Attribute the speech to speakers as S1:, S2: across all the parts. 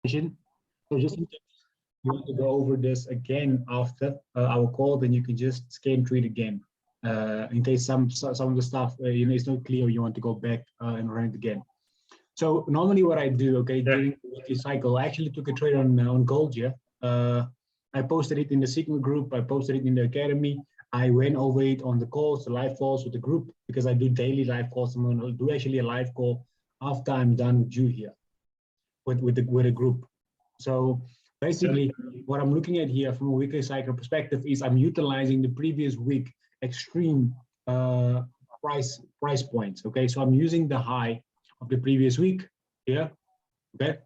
S1: So just in case you want to go over this again after our call, then you can just scan through it again. In case some of the stuff is not clear, you want to go back and run it again. So normally what I do, during the weekly cycle, I actually took a trade on gold here. I posted it in the Sigma group. I posted it in the academy. I went over it on the calls, the live calls with the group, because I do daily live calls. I'm going to do actually a live call after I'm done with you here with a group. So basically, what I'm looking at here from a weekly cycle perspective is I'm utilizing the previous week extreme price points. Okay, so I'm using the high of the previous week here. Okay,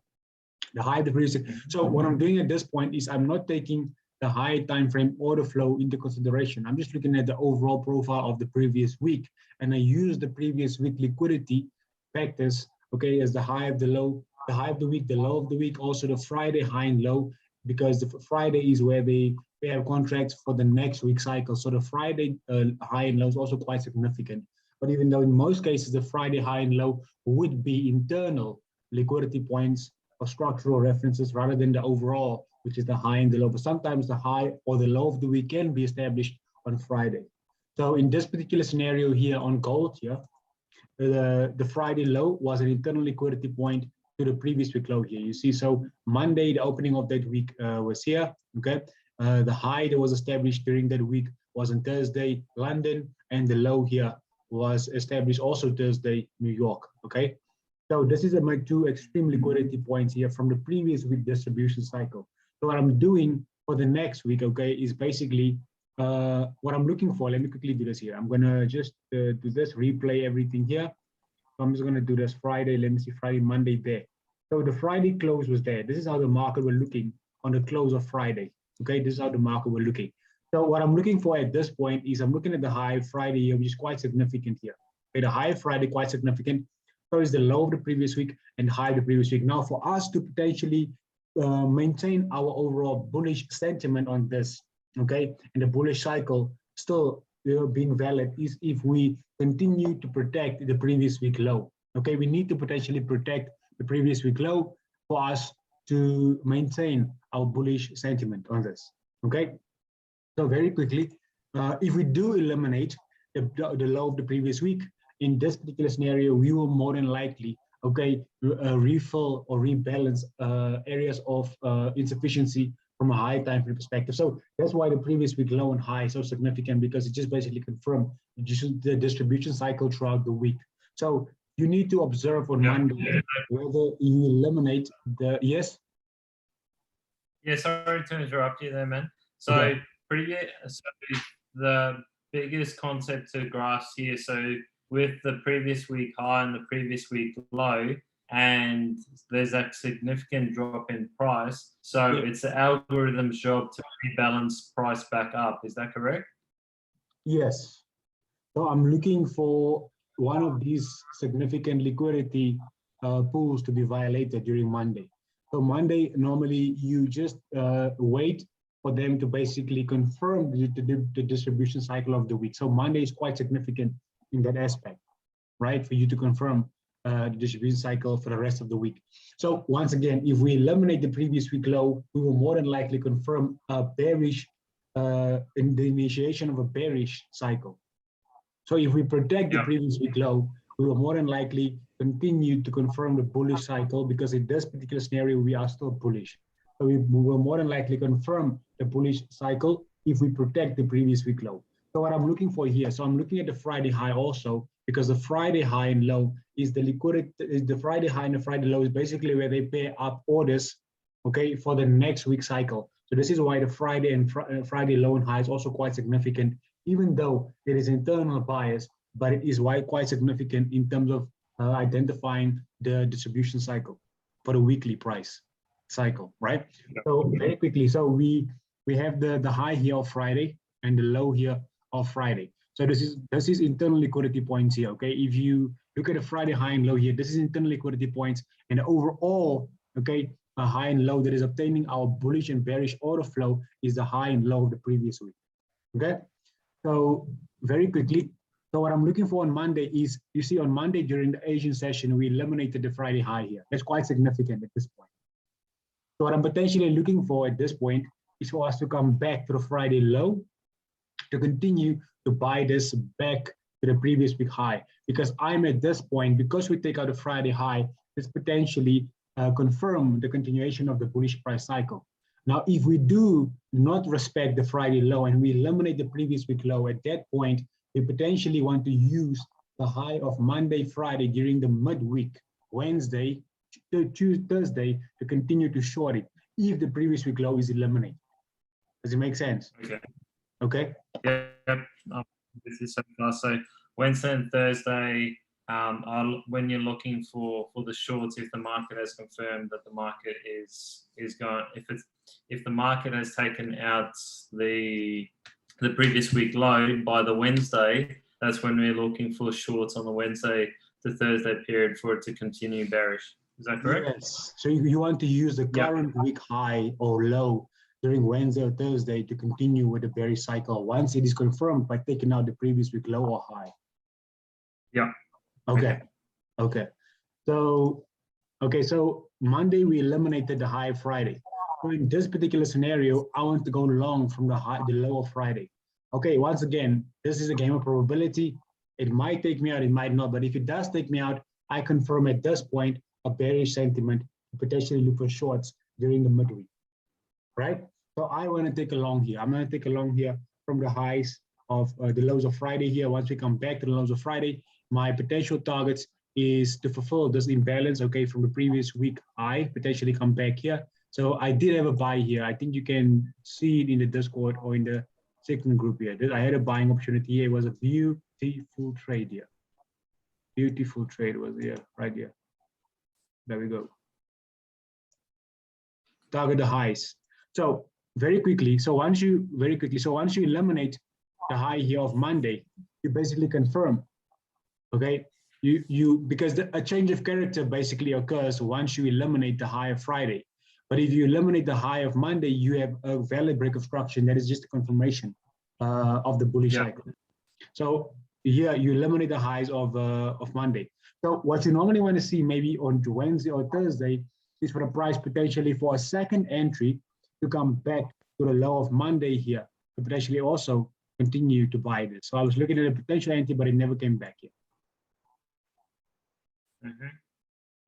S1: the high of the previous week. So what I'm doing at this point is I'm not taking the high time frame order flow into consideration. I'm just looking at the overall profile of the previous week, and I use the previous week liquidity factors, okay, as the high of the low, the high of the week, the low of the week, also the Friday high and low, because the Friday is where they have contracts for the next week cycle. So the Friday high and low is also quite significant. But even though in most cases the Friday high and low would be internal liquidity points or structural references rather than the overall, which is the high and the low. But sometimes the high or the low of the week can be established on Friday. So in this particular scenario here on gold here, the Friday low was an internal liquidity point to the previous week low here. You see, so Monday, the opening of that week was here, okay? The high that was established during that week was on Thursday, London, and the low here was established also Thursday, New York, okay? So this is my two extreme liquidity points here from the previous week distribution cycle. So what I'm doing for the next week, okay, is basically what I'm looking for. Let me quickly do this here. I'm gonna just do this, replay everything here. So I'm just gonna do this Friday. Let me see, Friday, Monday there. So the Friday close was there. This is how the market were looking on the close of Friday. Okay, this is how the market were looking. So what I'm looking for at this point is I'm looking at the high Friday here, which is quite significant here. Okay, the high Friday quite significant. So is the low of the previous week and high of the previous week. Now for us to potentially maintain our overall bullish sentiment on this, okay, and the bullish cycle still being valid is if we continue to protect the previous week low. Okay, we need to potentially protect the previous week low for us to maintain our bullish sentiment on this. Okay, so very quickly, if we do eliminate the low of the previous week, in this particular scenario, we will more than likely, okay, refill or rebalance areas of insufficiency from a high time frame perspective. So that's why the previous week low and high is so significant, because it just basically confirmed the distribution cycle throughout the week. So you need to observe on Monday whether you eliminate the, yes?
S2: Yeah, sorry to interrupt you there, man. So, the biggest concept to grasp here, so with the previous week high and the previous week low, and there's that significant drop in price. So it's the algorithm's job to rebalance price back up. Is that correct?
S1: Yes. So I'm looking for one of these significant liquidity pools to be violated during Monday. So Monday, normally you just wait for them to basically confirm the distribution cycle of the week. So Monday is quite significant in that aspect, right? For you to confirm the distribution cycle for the rest of the week. So once again, if we eliminate the previous week low, we will more than likely confirm a bearish, in the initiation of a bearish cycle. So if we protect the previous week low, we will more than likely continue to confirm the bullish cycle, because in this particular scenario, we are still bullish. So we will more than likely confirm the bullish cycle if we protect the previous week low. So what I'm looking for here, so I'm looking at the Friday high also, because the Friday high and low is the liquidity, is the Friday high and the Friday low is basically where they pair up orders, okay, for the next week cycle. So this is why the Friday and Friday low and high is also quite significant, even though it is internal bias, but it is quite significant in terms of identifying the distribution cycle for the weekly price cycle, right? So very quickly, so we have the high here of Friday and the low here of Friday. So this is internal liquidity points here, okay? If you look at the Friday high and low here, this is internal liquidity points, and the overall, okay, a high and low that is obtaining our bullish and bearish order flow is the high and low of the previous week, okay? So very quickly, so what I'm looking for on Monday is, you see on Monday during the Asian session, we eliminated the Friday high here. That's quite significant at this point. So what I'm potentially looking for at this point is for us to come back to the Friday low to continue to buy this back to the previous week high. Because I'm at this point, because we take out a Friday high, this potentially confirm the continuation of the bullish price cycle. Now, if we do not respect the Friday low and we eliminate the previous week low, at that point, we potentially want to use the high of Monday, Friday during the midweek, Wednesday, Tuesday, Thursday, to continue to short it if the previous week low is eliminated. Does it make sense?
S2: Okay.
S1: Okay.
S2: Yep. This is so far. So Wednesday and Thursday, when you're looking for the shorts, if the market has confirmed that the market is going, if the market has taken out the previous week low by the Wednesday, that's when we're looking for shorts on the Wednesday to Thursday period for it to continue bearish. Is that correct?
S1: Yes. So you want to use the current week high or low during Wednesday or Thursday to continue with the bearish cycle once it is confirmed by taking out the previous week low or high.
S2: Yeah.
S1: Okay. Okay. So Monday we eliminated the high Friday. So in this particular scenario, I want to go long from the low of Friday. Okay, once again, this is a game of probability. It might take me out, it might not, but if it does take me out, I confirm at this point a bearish sentiment to potentially look for shorts during the midweek, right? So I want to take a long here. I'm going to take a long here from the highs of the lows of Friday here. Once we come back to the lows of Friday, my potential targets is to fulfill this imbalance, okay, from the previous week high, potentially come back here. So I did have a buy here. I think you can see it in the Discord or in the second group here. I had a buying opportunity here. It was a beautiful trade here. Beautiful trade was here, right here. There we go. Target the highs. So very quickly, so once you eliminate the high here of Monday, you basically confirm, okay? Because a change of character basically occurs once you eliminate the high of Friday. But if you eliminate the high of Monday, you have a valid break of structure, and that is just a confirmation of the bullish cycle. So here you eliminate the highs of Monday. So what you normally want to see maybe on Wednesday or Thursday is for the price potentially for a second entry to come back to the low of Monday here to potentially also continue to buy this. So I was looking at a potential entry, but it never came back yet.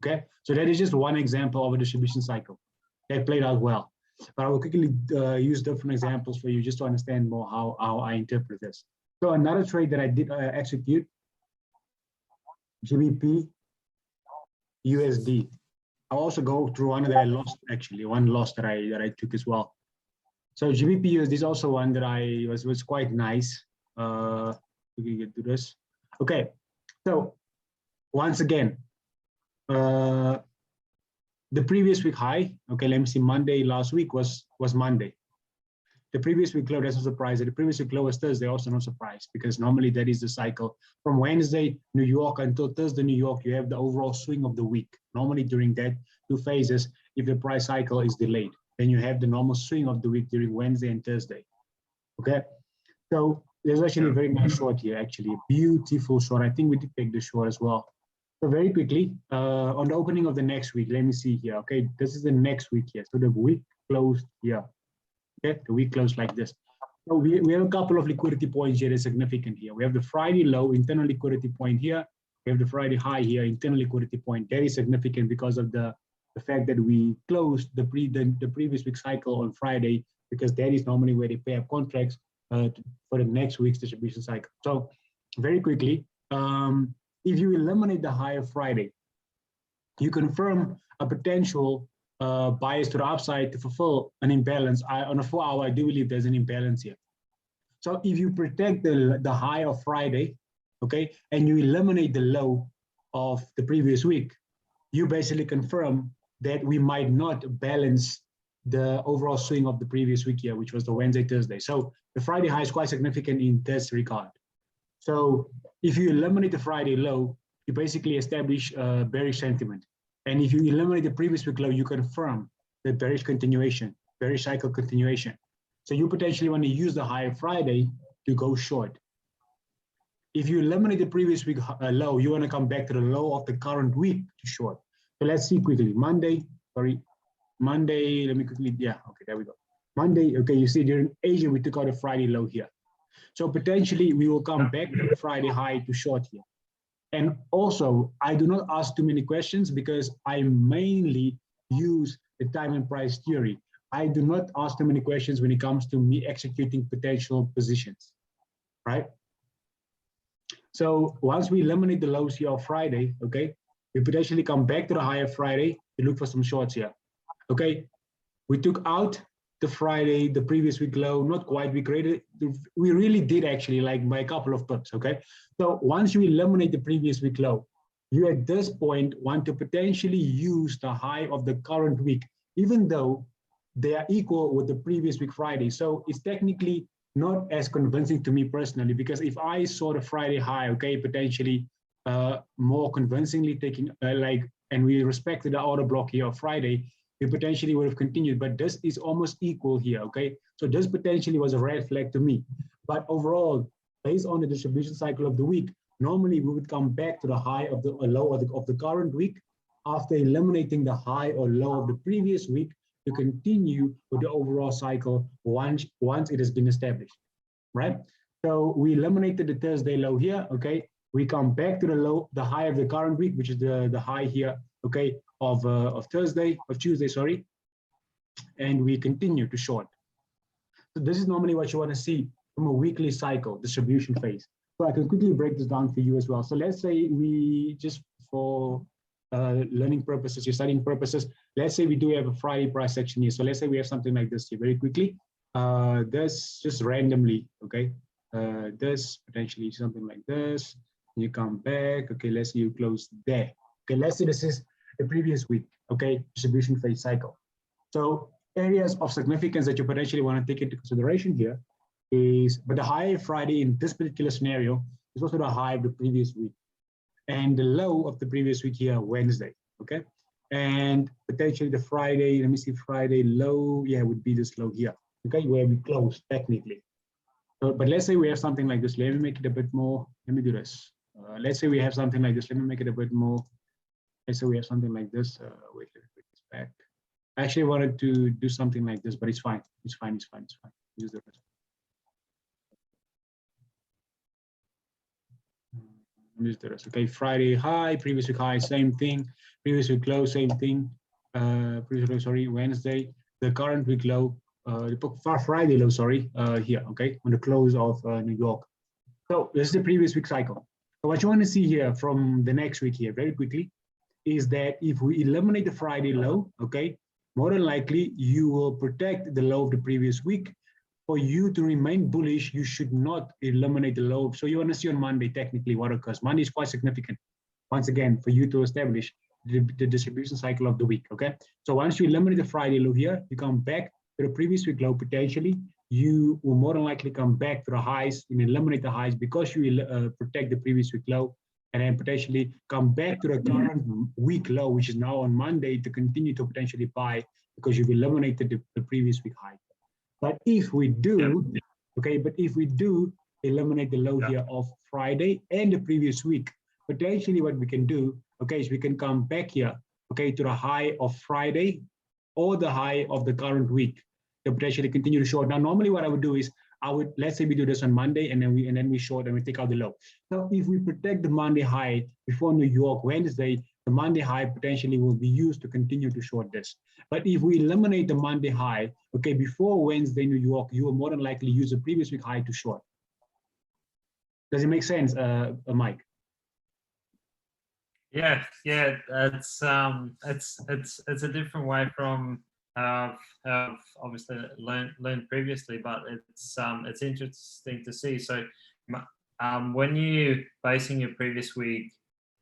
S1: Okay, so that is just one example of a distribution cycle that played out well. But I will quickly use different examples for you just to understand more how I interpret this. So another trade that I did execute, GBP USD. I'll also go through one that I lost, actually, one loss that I took as well. So GBP USD is also one that was quite nice. We can get to this. Okay, so once again, the previous week high, okay, let me see, Monday last week was Monday. The previous week low, that's no surprise. The previous week low was Thursday, also no surprise, because normally that is the cycle. From Wednesday, New York, until Thursday, New York, you have the overall swing of the week. Normally during that 2 phases, if the price cycle is delayed, then you have the normal swing of the week during Wednesday and Thursday, okay? So there's actually a very nice short here, actually, a beautiful short. I think we did take the short as well. So very quickly, on the opening of the next week, let me see here, okay? This is the next week here. So the week closed here. Okay, the week closed like this. So we have a couple of liquidity points here that's significant here. We have the Friday low, internal liquidity point here. We have the Friday high here, internal liquidity point. That is significant because of the fact that we closed the previous week cycle on Friday, because that is normally where they pay up contracts for the next week's distribution cycle. So very quickly, if you eliminate the high of Friday, you confirm a potential bias to the upside to fulfill an imbalance. On a 4-hour, I do believe there's an imbalance here. So if you protect the high of Friday, okay, and you eliminate the low of the previous week, you basically confirm that we might not balance the overall swing of the previous week here, which was the Wednesday, Thursday. So the Friday high is quite significant in this regard. So if you eliminate the Friday low, you basically establish bearish sentiment. And if you eliminate the previous week low, you confirm the bearish continuation, bearish cycle continuation. So you potentially want to use the high of Friday to go short. If you eliminate the previous week low, you want to come back to the low of the current week to short. So let's see quickly. Monday Monday, let me quickly, yeah, okay, there we go. Monday, okay, you see during Asia, we took out a Friday low here. So potentially we will come back to the Friday high to short here. And also, I do not ask too many questions because I mainly use the time and price theory. I do not ask too many questions when it comes to me executing potential positions, right? So once we eliminate the lows here on Friday, okay, we potentially come back to the higher Friday to look for some shorts here, okay? We took out the Friday, the previous week low, not quite, we really did actually, like by a couple of pips, okay? So once you eliminate the previous week low, you at this point want to potentially use the high of the current week, even though they are equal with the previous week Friday. So it's technically not as convincing to me personally, because if I saw the Friday high, okay, potentially more convincingly taking and we respected the order block here of Friday, we potentially would have continued, but this is almost equal here, okay? So this potentially was a red flag to me. But overall, based on the distribution cycle of the week, normally we would come back to the high of the low of the current week after eliminating the high or low of the previous week to continue with the overall cycle once it has been established, right? So we eliminated the Thursday low here, okay? We come back to the low, the high of the current week, which is the high here, okay, of Tuesday, sorry, and we continue to short. So this is normally what you want to see from a weekly cycle distribution phase. So I can quickly break this down for you as well. So let's say we just for learning purposes, your studying purposes, let's say we do have a Friday price action here. So let's say we have something like this here very quickly. This just randomly, okay? This potentially something like this. You come back, okay, let's say you close there. Okay, let's say this is the previous week, okay, distribution phase cycle. So areas of significance that you potentially want to take into consideration here is, but the high Friday in this particular scenario is also the high of the previous week and the low of the previous week here, Wednesday, okay? And potentially the Friday, let me see, Friday low, yeah, would be this low here, okay, where we close technically. So, but let's say we have something like this. Let me make it a bit more, let me do this. Let's say we have something like this. Let me make it a bit more. Let's say we have something like this. Wait, let me put this back. I actually wanted to do something like this, but it's fine. It's fine. It's fine. It's fine. Use the rest. Use the rest. Okay. Friday high, previous week high, same thing. Previous week low, same thing. Previous week, sorry, Wednesday. The current week low. The Friday low, sorry. Here. Okay. On the close of New York. So this is the previous week cycle. So what you want to see here from the next week here, very quickly, is that if we eliminate the Friday low, okay, more than likely you will protect the low of the previous week. For you to remain bullish, you should not eliminate the low. So you want to see on Monday technically what occurs. Monday is quite significant, once again, for you to establish the distribution cycle of the week, okay? So once you eliminate the Friday low here, you come back to the previous week low potentially, you will more than likely come back to the highs and eliminate the highs because you protect the previous week low, and then potentially come back to the current week low, which is now on Monday, to continue to potentially buy because you've eliminated the previous week high. But if we do, okay, but if we do eliminate the low here of Friday and the previous week, potentially what we can do, okay, is we can come back here, okay, to the high of Friday or the high of the current week to potentially continue to short. Now, normally what I would do is let's say we do this on Monday and then we short and we take out the low. So if we protect the Monday high before New York Wednesday, the Monday high potentially will be used to continue to short this. But if we eliminate the Monday high, okay, before Wednesday New York, you will more than likely use the previous week high to short. Does it make sense, Mike?
S2: Yeah, it's a different way from I've obviously learned previously, but it's interesting to see. So when you basing your previous week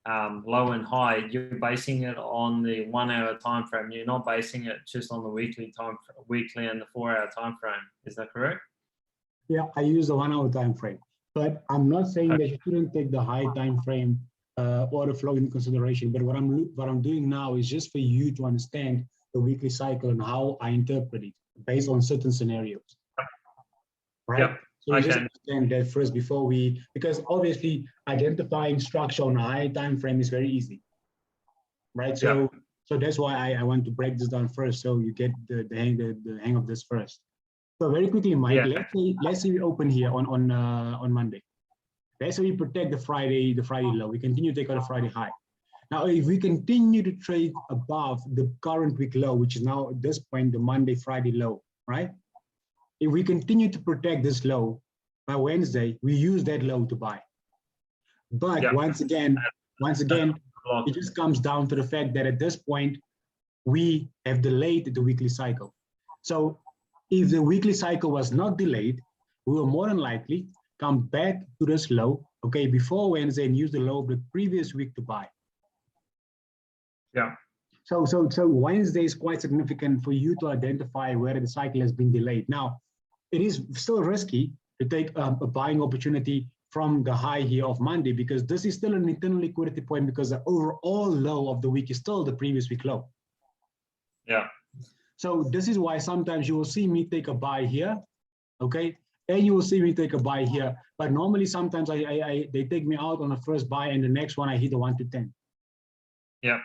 S2: low and high, you're basing it on the 1 hour time frame. You're not basing it just on the weekly and the 4 hour time frame. Is that correct?
S1: Yeah, I use the 1 hour time frame, but I'm not saying that you shouldn't take the high time frame order flow into consideration. But what I'm doing now is just for you to understand the weekly cycle and how I interpret it based on certain scenarios, right? Yep. So you just understand that first before because obviously identifying structure on a high time frame is very easy, right? So So that's why I want to break this down first, so you get the hang of this first. So very quickly, Mike,
S2: Yeah.
S1: let's say we open here on Monday. Let's say we protect the Friday low. We continue to take out a Friday high. Now, if we continue to trade above the current week low, which is now at this point the Monday, Friday low, right? If we continue to protect this low by Wednesday, we use that low to buy. But
S2: Yeah.
S1: once again, it just comes down to the fact that at this point, we have delayed the weekly cycle. So if the weekly cycle was not delayed, we will more than likely come back to this low, okay, before Wednesday and use the low of the previous week to buy.
S2: Yeah.
S1: So Wednesday is quite significant for you to identify whether the cycle has been delayed. Now, it is still risky to take a buying opportunity from the high here of Monday, because this is still an internal liquidity point, because the overall low of the week is still the previous week low.
S2: Yeah.
S1: So this is why sometimes you will see me take a buy here, okay? And you will see me take a buy here. But normally sometimes they take me out on the first buy and the next one I hit the 1 to 10.
S2: Yeah.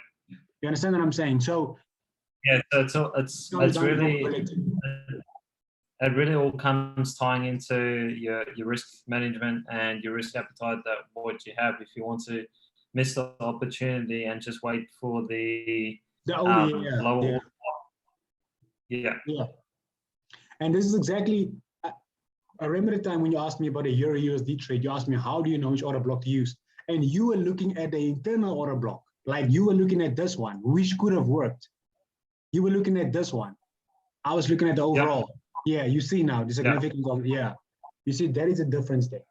S1: You understand what I'm saying? So
S2: yeah, so it's really, it really all comes tying into your risk management and your risk appetite, that what you have. If you want to miss the opportunity and just wait for the lower. Yeah.
S1: And this is exactly, I remember the time when you asked me about a Euro USD trade, you asked me, how do you know which order block to use? And you were looking at the internal order block, like you were looking at this one, which could have worked. You were looking at this one. I was looking at the overall. Yeah, you see now the significance of, you see there is a difference there.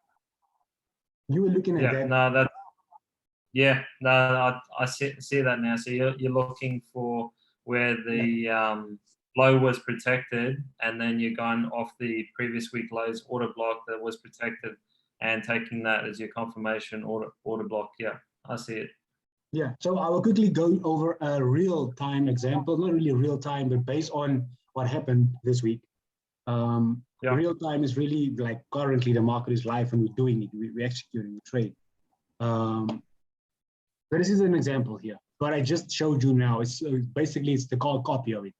S1: You were looking at that.
S2: No, that. Yeah, no, I see that now. So you're looking for where the low was protected, and then you're going off the previous week lows order block that was protected, and taking that as your confirmation order block. Yeah, I see it.
S1: Yeah, so I will quickly go over a real-time example, not really real-time, but based on what happened this week. Real-time is really like currently the market is live and we're doing it, we're executing the trade. So this is an example here, but I just showed you now. It's basically it's the copy of it,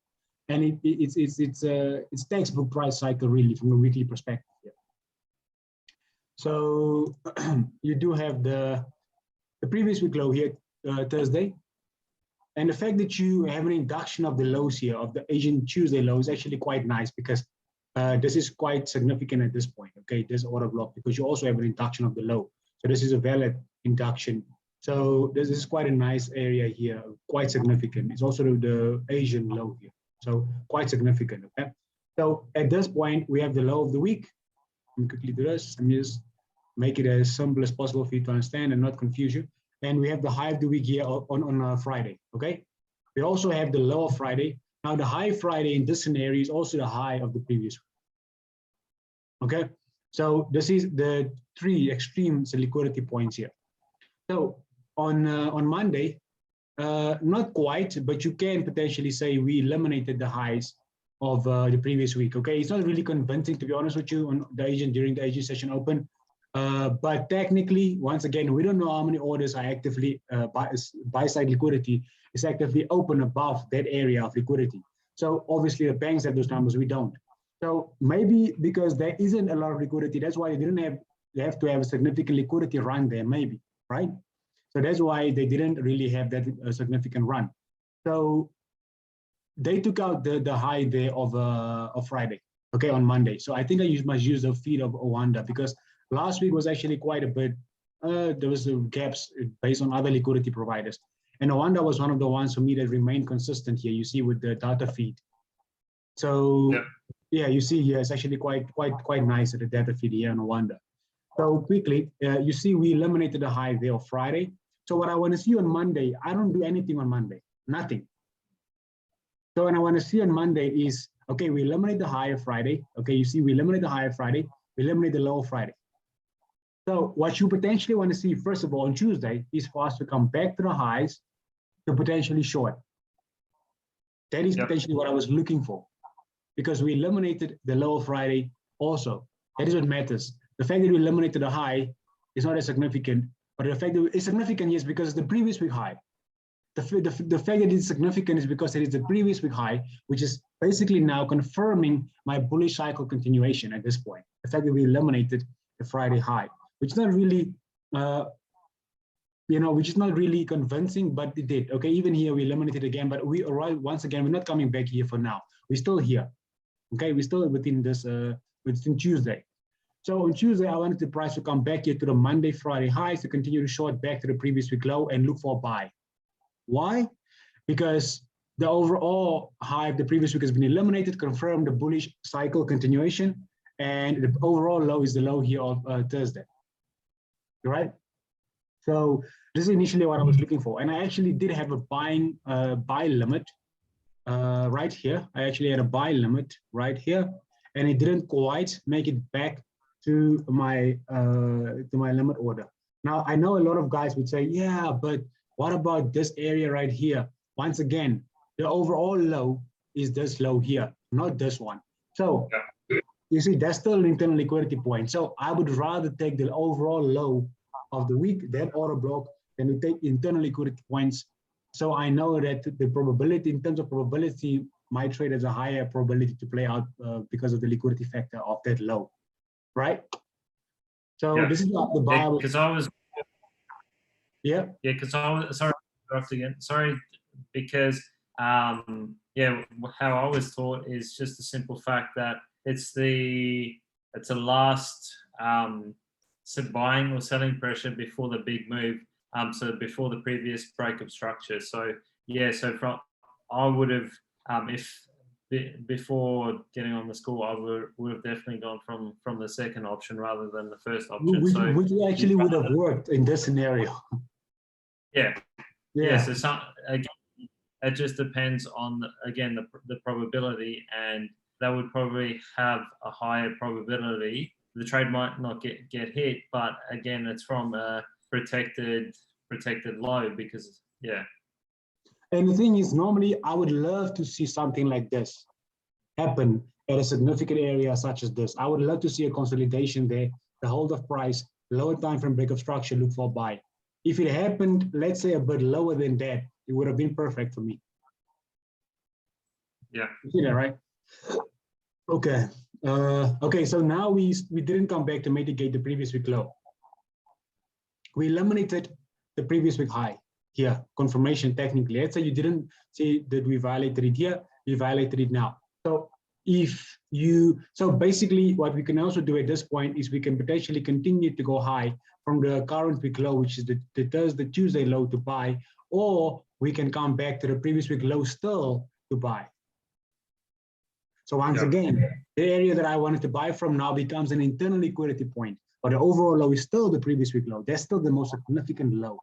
S1: and it's textbook price cycle really from a weekly perspective here. So you do have the previous week low here Thursday, and the fact that you have an induction of the lows here of the Asian Tuesday low is actually quite nice, because this is quite significant at this point. Okay, this order block, because you also have an induction of the low, so this is a valid induction. So this is quite a nice area here, quite significant. It's also the Asian low here, so quite significant. Okay, so at this point we have the low of the week. Let me quickly do this. Let me just make it as simple as possible for you to understand and not confuse you. And we have the high of the week here on Friday. Okay, we also have the low of Friday. Now the high Friday in this scenario is also the high of the previous week. Okay, so this is the three extreme liquidity points here. So on Monday, not quite, but you can potentially say we eliminated the highs of the previous week. Okay, it's not really convincing, to be honest with you, on the Asian during the Asian session open. But technically, once again, we don't know how many orders are actively buy side liquidity is actively open above that area of liquidity. So obviously the banks have those numbers, we don't. So maybe because there isn't a lot of liquidity, that's why they have to have a significant liquidity run there, maybe, right? So that's why they didn't really have that significant run. So they took out the high there of Friday, okay, on Monday. So I think I must use the feed of Owanda, because last week was actually quite a bit, there was gaps based on other liquidity providers. And Owanda was one of the ones for me that remained consistent here, you see with the data feed. So yeah, you see here, it's actually quite nice at the data feed here on Owanda. So quickly, you see we eliminated the high there of Friday. So what I want to see on Monday, I don't do anything on Monday, nothing. So what I want to see on Monday is, okay, we eliminate the high of Friday. Okay, you see we eliminate the high of Friday, we eliminate the low of Friday. So what you potentially want to see, first of all, on Tuesday, is for us to come back to the highs to potentially short. That is potentially what I was looking for, because we eliminated the low of Friday also. That is what matters. The fact that we eliminated the high is not as significant, but the fact that it's significant, yes, because it's the previous week high. the fact that it's significant is because it is the previous week high, which is basically now confirming my bullish cycle continuation at this point. The fact that we eliminated the Friday high, which is not really, which is not really convincing, but it did. Okay, even here we eliminated again, but we arrived once again. We're not coming back here for now. We're still here. Okay, we're still within this, within Tuesday. So on Tuesday, I wanted the price to come back here to the Monday, Friday highs to continue to short back to the previous week low and look for a buy. Why? Because the overall high of the previous week has been eliminated, confirmed the bullish cycle continuation, and the overall low is the low here of Thursday. Right? So this is initially what I was looking for, and I actually did have a buy limit right here. I actually had a buy limit right here, and it didn't quite make it back to my limit order. Now I know a lot of guys would say, yeah, but what about this area right here? Once again, the overall low is this low here, not this one. So you see, that's still an internal liquidity point. So I would rather take the overall low of the week, that order block, than to take internal liquidity points. So I know that the probability, in terms of probability, my trade has a higher probability to play out because of the liquidity factor of that low, right? So this is not the buy.
S2: Because I was.
S1: Yeah.
S2: Yeah, because I was sorry to interrupt again. Sorry, because how I was taught is just the simple fact that it's a last buying or selling pressure before the big move. So before the previous break of structure. So yeah, I would have before getting on the school, I would have definitely gone from the second option rather than the first option.
S1: Which actually would have worked in this scenario.
S2: Yeah. So again, it just depends on the probability, and that would probably have a higher probability. The trade might not get hit, but again, it's from a protected low because
S1: And the thing is, normally I would love to see something like this happen at a significant area such as this. I would love to see a consolidation there, the hold of price, lower time frame break of structure, look for a buy. If it happened, let's say a bit lower than that, it would have been perfect for me.
S2: Yeah.
S1: You see that, right? Okay. Okay, so now we didn't come back to mitigate the previous week low. We eliminated the previous week high here, confirmation technically. Let's say you didn't see that we violated it here, we violated it now. So basically what we can also do at this point is we can potentially continue to go high from the current week low, which is the Tuesday low to buy, or we can come back to the previous week low still to buy. So once again, the area that I wanted to buy from now becomes an internal liquidity point, but the overall low is still the previous week low. That's still the most significant low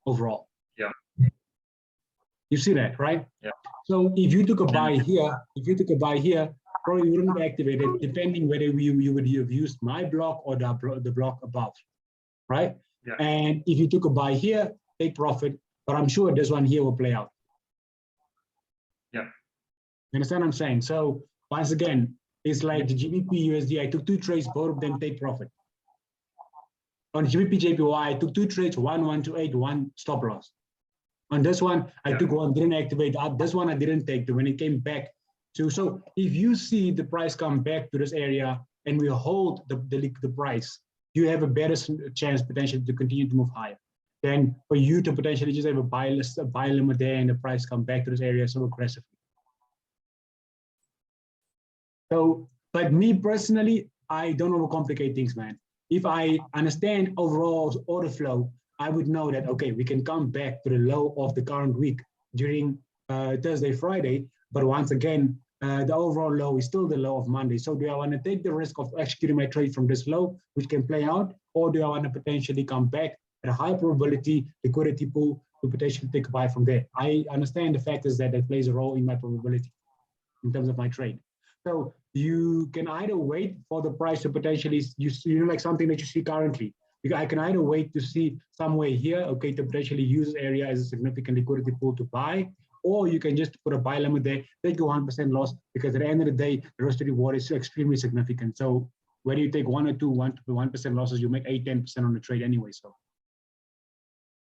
S1: overall.
S2: Yeah.
S1: You see that, right?
S2: Yeah.
S1: So if you took a buy here, probably wouldn't activate it, depending whether you would have used my block or the block above, right?
S2: Yeah.
S1: And if you took a buy here, take profit, but I'm sure this one here will play out.
S2: Yeah.
S1: You understand what I'm saying? So once again, it's like the GBP USD, I took two trades, both of them take profit. On GBP JPY, I took two trades, one to 8, one stop loss. On this one, I took one, didn't activate. This one I didn't take when it came back to. So if you see the price come back to this area and we hold the price, you have a better chance potentially to continue to move higher than for you to potentially just have a buy limit there and the price come back to this area so aggressively. So, but me personally, I don't overcomplicate things, man. If I understand overall order flow, I would know that, okay, we can come back to the low of the current week during Thursday, Friday. But once again, the overall low is still the low of Monday. So do I want to take the risk of executing my trade from this low, which can play out? Or do I want to potentially come back at a high probability liquidity pool to potentially take a buy from there? I understand the factors that plays a role in my probability in terms of my trade. So you can either wait for the price to potentially, like something that you see currently. Because I can either wait to see somewhere here, okay, to potentially use this area as a significant liquidity pool to buy, or you can just put a buy limit there, take a 1% loss, because at the end of the day, the risk to reward is extremely significant. So whether you take 1 or 2, 1% losses, you make 8, 10% on the trade anyway. So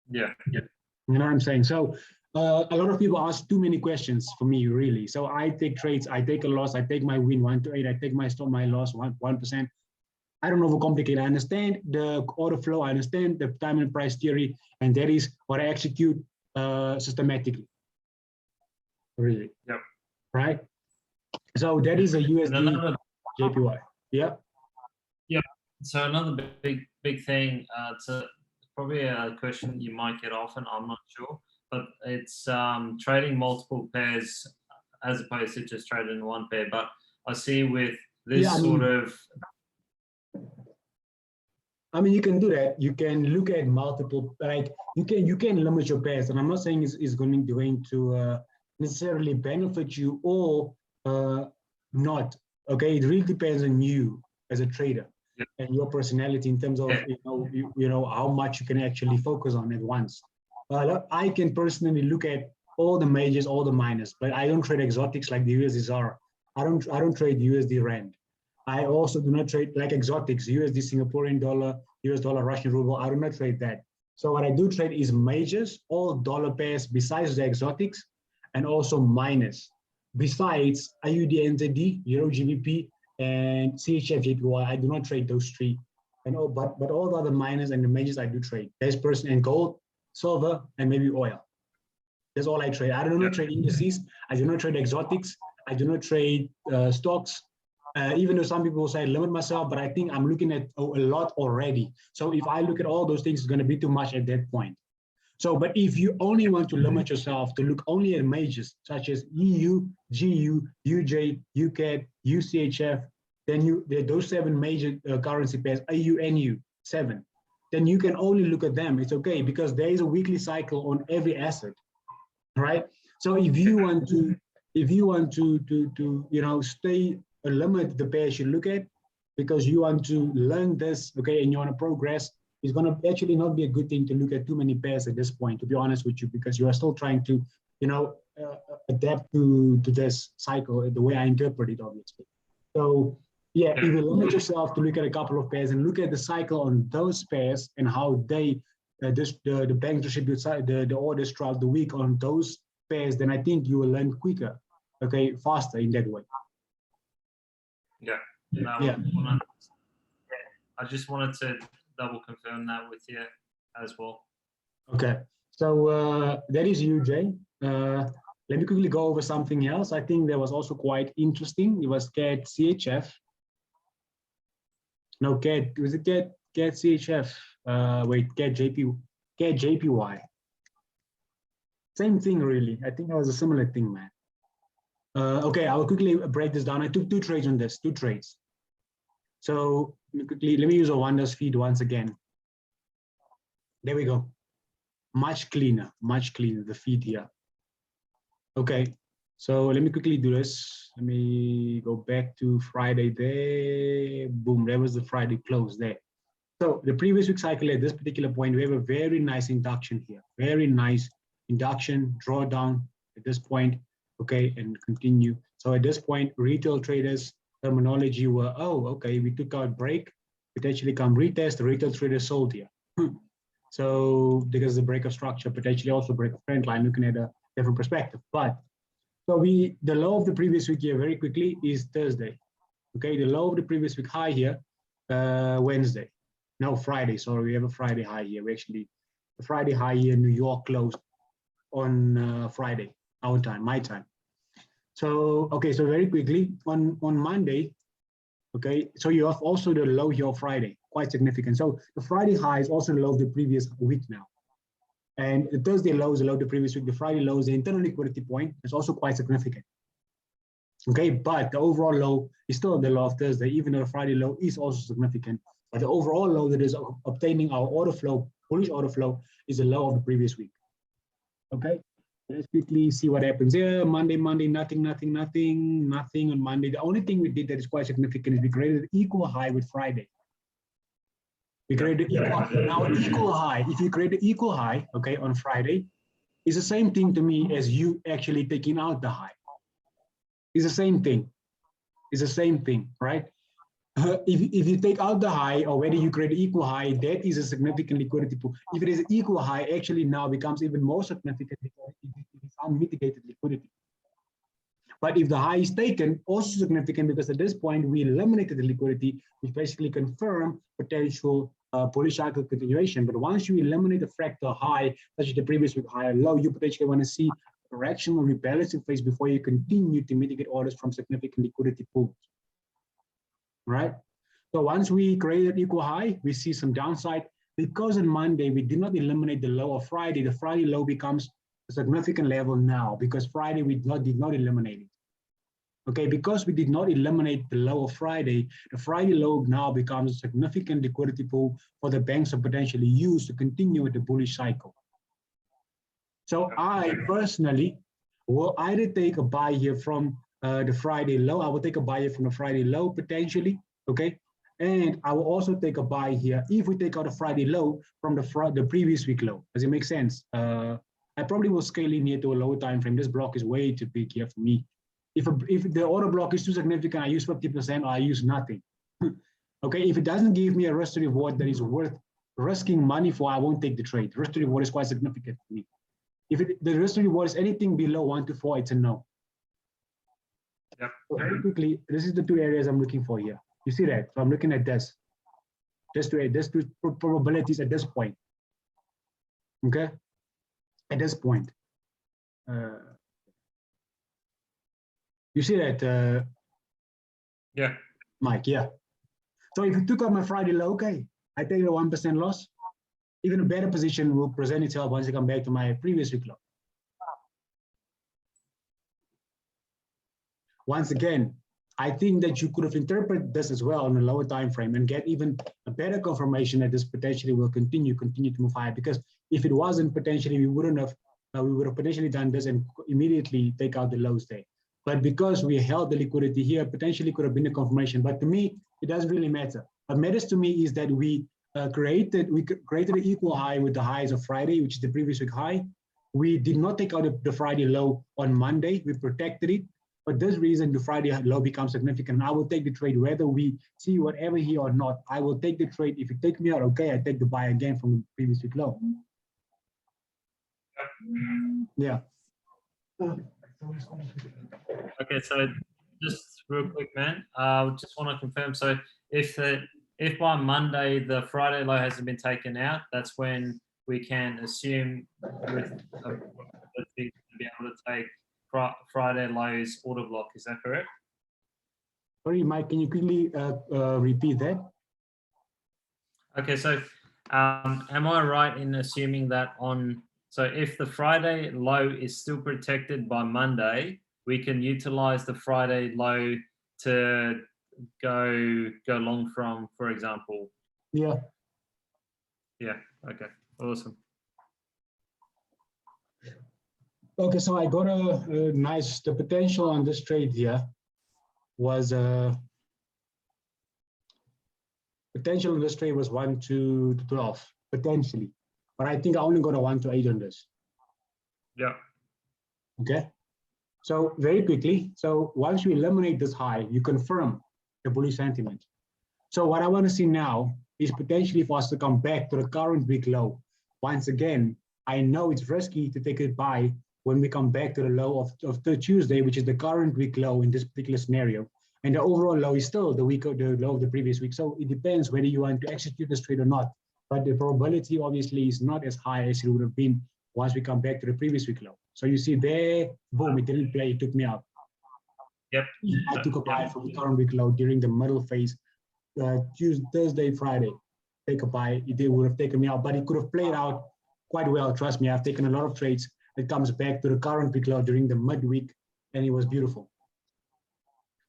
S2: yeah.
S1: you know what I'm saying? So A lot of people ask too many questions for me, really. So I take trades, I take a loss, I take my win 1 to 8, I take my stop, my loss 1%. I don't overcomplicate. I understand the order flow, I understand the time and price theory, and that is what I execute systematically. Really.
S2: Yep.
S1: Right. So that is a USD JPY. Yeah.
S2: Yeah. So another big thing. It's probably a question you might get often. I'm not sure, but it's trading multiple pairs as opposed to just trading one pair. But I see with this
S1: I mean, you can do that. You can look at multiple, like you can limit your pairs, and I'm not saying it's going to necessarily benefit you or not. Okay, it really depends on you as a trader and your personality in terms of you know how much you can actually focus on at once. I can personally look at all the majors, all the minors, but I don't trade exotics like the USD. I don't trade USD Rand. I also do not trade like exotics, USD Singaporean dollar, US dollar, Russian ruble. I do not trade that. So what I do trade is majors, all dollar pairs besides the exotics, and also minors. Besides IUD NZD, Euro GBP, and CHF JPY, I do not trade those three. And but all the other minors and the majors I do trade. There's person and gold, silver, and maybe oil. That's all I trade. I do not trade indices. I do not trade exotics. I do not trade stocks. Even though some people say I limit myself, but I think I'm looking at a lot already. So if I look at all those things, it's going to be too much at that point. So, but if you only want to limit yourself to look only at majors such as EU, GU, UJ, UCAD, UCHF, then those 7 major currency pairs, AU, NU, 7, then you can only look at them. It's okay because there is a weekly cycle on every asset, right? So if you want to you know stay limit the pairs you look at because you want to learn this, okay, and you want to progress, it's going to actually not be a good thing to look at too many pairs at this point, to be honest with you, because you are still trying to, you know, adapt to this cycle the way I interpret it, obviously. So yeah, if you limit yourself to look at a couple of pairs and look at the cycle on those pairs and how they, the bank distribute the orders throughout the week on those pairs, then I think you will learn quicker, okay, faster in that way.
S2: Yeah. I just wanted to double confirm that with you as well.
S1: Okay, so that is UJ. Let me quickly go over something else. I think that was also quite interesting. It was CAD CHF. No, CAD, was it CAD CHF? Wait, CAD JPY. Same thing, really. I think that was a similar thing, man. Okay, I'll quickly break this down. I took 2 trades on this, 2 trades. So let me use a Wonders feed once again. There we go. Much cleaner, the feed here. Okay, so let me quickly do this. Let me go back to Friday there. Boom, there was the Friday close there. So the previous week cycle at this particular point, we have a very nice induction here. Very nice induction, drawdown at this point. Okay, and continue. So at this point, retail traders terminology were, oh, okay, we took out break, potentially come retest, the retail traders sold here. So because the break of structure, potentially also break of trend line, looking at a different perspective. But so the low of the previous week here very quickly is Thursday. Okay, the low of the previous week high here, Wednesday. No, Friday, sorry, we have a Friday high here. We actually, the Friday high here in New York closed on Friday, our time, my time. So, okay, so very quickly on Monday, okay, so you have also the low here of Friday, quite significant. So the Friday high is also the low of the previous week now. And the Thursday low is the low of the previous week. The Friday low is the internal liquidity point. It's also quite significant. Okay, but the overall low is still the low of Thursday, even though the Friday low is also significant. But the overall low that is obtaining our order flow, bullish order flow, is the low of the previous week. Okay, let's quickly see what happens here. Monday, nothing on Monday. The only thing we did that is quite significant is we created an equal high with Friday. We created now equal high. If you create an equal high, okay, on Friday, it's the same thing to me as you actually taking out the high. It's the same thing. It's the same thing, right? if you take out the high or whether you create an equal high, that is a significant liquidity pool. If it is an equal high, actually now becomes even more significant because it is unmitigated liquidity. But if the high is taken, also significant because at this point we eliminated the liquidity, which basically confirm potential bullish cycle continuation. But once you eliminate the fractal high, such as the previous week high or low, you potentially want to see a correctional rebalancing phase before you continue to mitigate orders from significant liquidity pools. Right? So once we created equal high, we see some downside. Because on Monday, we did not eliminate the low of Friday, the Friday low becomes a significant level now because Friday we did not eliminate it. Okay, because we did not eliminate the low of Friday, the Friday low now becomes a significant liquidity pool for the banks to potentially use to continue with the bullish cycle. So I personally will either take a buy here from the Friday low. I will take a buy here from the Friday low potentially, okay? And I will also take a buy here if we take out a Friday low from the previous week low. Does it make sense? I probably will scale in here to a lower time frame. This block is way too big here for me. If the order block is too significant, I use 50% or I use nothing. Okay, if it doesn't give me a risk to reward that is worth risking money for, I won't take the trade. Risk to reward is quite significant for me. If the risk to reward is anything below 1 to 4, it's a no.
S2: Yep.
S1: So very quickly, this is the two areas I'm looking for here. You see that? So I'm looking at this. Just two probabilities at this point. Okay? At this point. You see that?
S2: Yeah.
S1: Mike, yeah. So if you took out my Friday low, okay, I take a 1% loss. Even a better position will present itself once I come back to my previous week low. Once again, I think that you could have interpreted this as well on a lower time frame and get even a better confirmation that this potentially will continue to move higher. Because if it wasn't, potentially we would have potentially done this and immediately take out the lows there. But because we held the liquidity here, potentially could have been a confirmation. But to me, it doesn't really matter. What matters to me is that we created an equal high with the highs of Friday, which is the previous week high. We did not take out the Friday low on Monday. We protected it. For this reason, the Friday low becomes significant. I will take the trade whether we see whatever here or not. I will take the trade. If you take me out, okay, I take the buy again from the previous week low. Yeah.
S2: Okay, so just real quick, man. Just want to confirm. So if by Monday the Friday low hasn't been taken out, that's when we can assume with to be able to take Friday lows order block. Is that correct?
S1: Sorry, Mike, can you quickly repeat that?
S2: Okay, so am I right in assuming that so if the Friday low is still protected by Monday, we can utilize the Friday low to go long from, for example?
S1: Yeah.
S2: Yeah, okay, awesome.
S1: Okay, so I got a nice, the potential on this trade here was potential on this trade was 1 to 12, potentially. But I think I only got a 1 to 8 on this.
S2: Yeah.
S1: Okay. So very quickly, so once you eliminate this high, you confirm the bullish sentiment. So what I want to see now is potentially for us to come back to the current week low. Once again, I know it's risky to take it by when we come back to the low of the Tuesday, which is the current week low in this particular scenario. And the overall low is still the low of the previous week. So it depends whether you want to execute this trade or not. But the probability obviously is not as high as it would have been once we come back to the previous week low. So you see there, boom, it didn't play, it took me out.
S2: Yep.
S1: I took a buy from the current week low during the middle phase, Tuesday, Thursday, Friday. Take a buy, it would have taken me out, but it could have played out quite well. Trust me, I've taken a lot of trades. It comes back to the current week low during the midweek, and it was beautiful.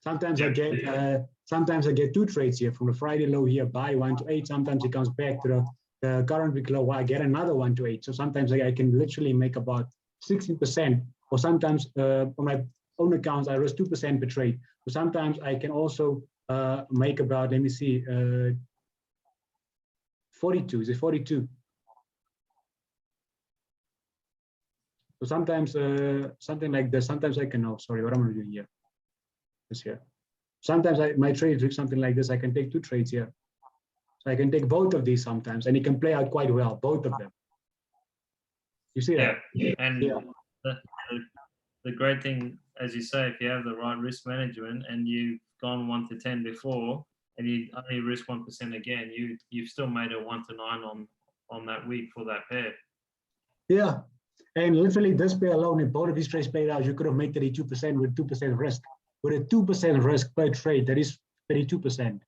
S1: Sometimes I get 2 trades here from the Friday low here, buy 1 to 8. Sometimes it comes back to the current week low, I get another 1 to 8. So sometimes I can literally make about 60%, or sometimes on my own accounts, I risk 2% per trade. So sometimes I can also make about, let me see, 42, is it 42? So sometimes something like this, sometimes I can, oh, sorry, what am I doing here? This here. sometimes my trades look something like this. I can take 2 trades here. So I can take both of these sometimes, and it can play out quite well, both of them. You see that?
S2: Yeah, and
S1: Yeah.
S2: the great thing, as you say, if you have the right risk management and you've gone 1 to 10 before, and you only risk 1% again, you've still made a 1 to 9 on that week for that pair.
S1: Yeah. And literally this pair alone, if both of these trades played out, you could have made 32% with 2% risk. With a 2% risk per trade, that is 32%.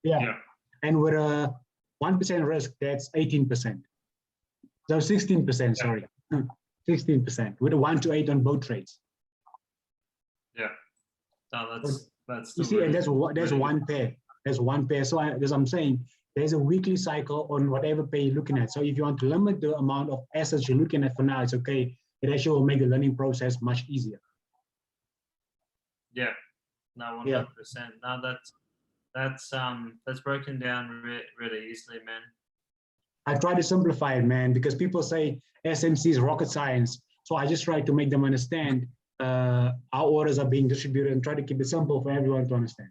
S1: Yeah. And with a 1% risk, that's 18%. So 16%, sorry. 16% with a 1 to 8 on both trades.
S2: Yeah. No, that's
S1: you see,
S2: really,
S1: and that's
S2: really
S1: one pair. There's one pair. So as I'm saying, there's a weekly cycle on whatever pair you're looking at. So if you want to limit the amount of assets you're looking at for now, it's okay. It actually will make the learning process much easier.
S2: Yeah. No, 100%. No, that's broken down really easily, man.
S1: I try to simplify it, man, because people say SMC is rocket science. So I just try to make them understand how orders are being distributed and try to keep it simple for everyone to understand.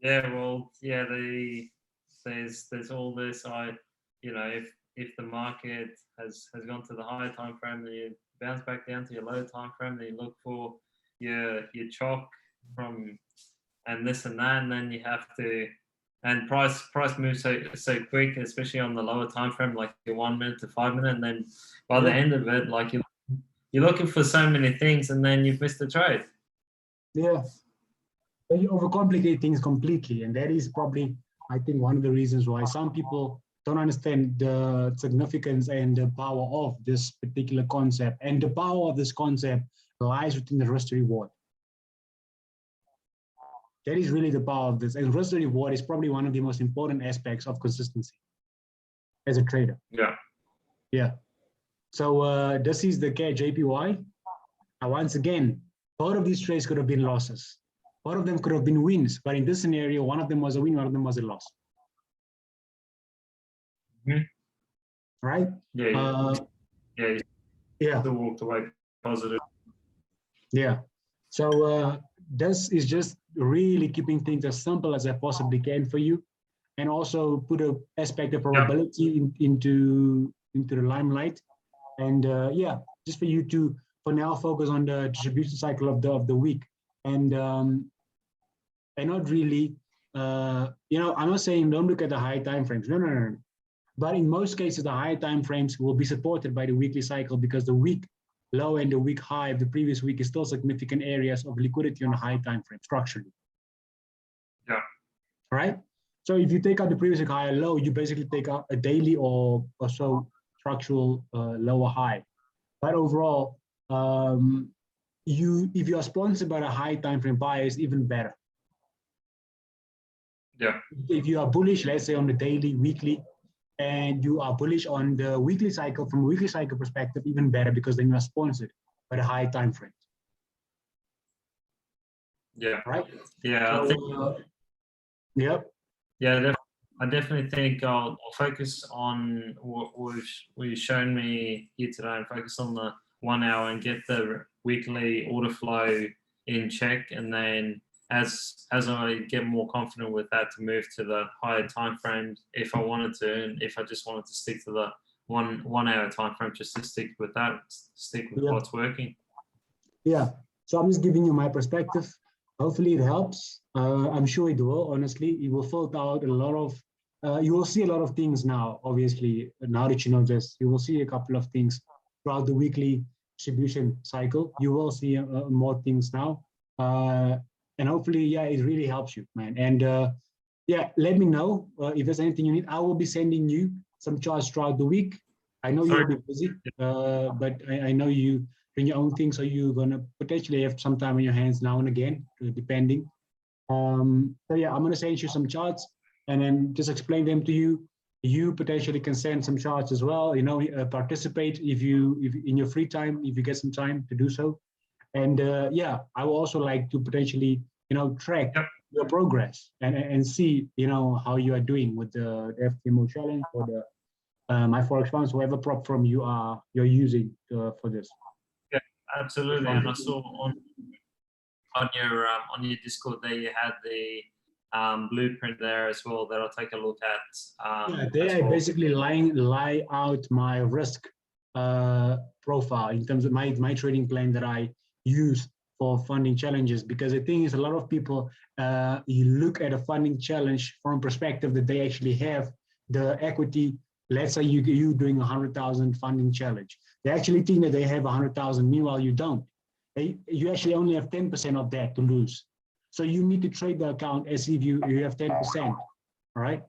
S2: Yeah, well, yeah, there's all this. If the market has gone to the higher time frame, then you bounce back down to your lower time frame, then you look for your chalk from and this and that, and then you have to. And price moves so quick, especially on the lower time frame, like your 1 minute to 5 minute, and then by the end of it, like you're looking for so many things, and then you've missed the trade.
S1: Yeah, you overcomplicate things completely, and that is probably, I think, one of the reasons why some people don't understand the significance and the power of this particular concept. And the power of this concept lies within the risk to reward. That is really the power of this. And risk to reward is probably one of the most important aspects of consistency as a trader.
S2: Yeah.
S1: Yeah. So this is the JPY. And once again, both of these trades could have been losses. Both of them could have been wins. But in this scenario, one of them was a win, one of them was a loss.
S2: Mm-hmm.
S1: Right?
S2: Yeah.
S1: Yeah.
S2: Still walked away positive.
S1: Yeah. So this is just really keeping things as simple as I possibly can for you, and also put an aspect of probability into the limelight. And yeah, just for you to, for now, focus on the distribution cycle of the week, and not really, I'm not saying don't look at the high time frames. No. But in most cases, the high time frames will be supported by the weekly cycle, because the week low and the week high of the previous week is still significant areas of liquidity on the high time frame structurally.
S2: Yeah.
S1: Right. So if you take out the previous week high and low, you basically take out a daily or so structural lower high. But overall, if you are sponsored by a high time frame buyer, it's even better.
S2: Yeah.
S1: If you are bullish, let's say on the daily, weekly, and you are bullish on the weekly cycle, from a weekly cycle perspective, even better, because then you are sponsored by the high time frames.
S2: Yeah.
S1: Right.
S2: Yeah.
S1: So,
S2: I think,
S1: yep.
S2: Yeah, I definitely think I'll focus on what we've shown me here today, and focus on the 1 hour and get the weekly order flow in check, and then as I get more confident with that, to move to the higher time frames if I wanted to, and if I just wanted to stick to the one hour time frame, just to stick with that, stick with what's working. Yeah.
S1: So I'm just giving you my perspective. Hopefully it helps. I'm sure it will. Honestly, it will filter out a lot of. You will see a lot of things now. Obviously, now that you know this, you will see a couple of things throughout the weekly distribution cycle. You will see more things now. And hopefully, yeah, it really helps you, man. And yeah, let me know if there's anything you need. I will be sending you some charts throughout the week. I know you'll be busy, but I know you doing your own thing, so you're gonna potentially have some time on your hands now and again, depending. So yeah, I'm gonna send you some charts and then just explain them to you. You potentially can send some charts as well. Participate if in your free time, if you get some time to do so. And yeah, I would also like to potentially, track your progress and see, how you are doing with the FTMO challenge or the my Forex funds, whatever prop firm you're using for this.
S2: Yeah, absolutely. And I saw on your Discord there, you had the blueprint there as well that I'll take a look at.
S1: Yeah, there I basically lie out my risk profile in terms of my trading plan that I use for funding challenges. Because the thing is, a lot of people, you look at a funding challenge from perspective that they actually have the equity. Let's say you doing 100,000 funding challenge. They actually think that they have 100,000. Meanwhile, you don't. You actually only have 10% of that to lose. So you need to trade the account as if you have 10%. All right.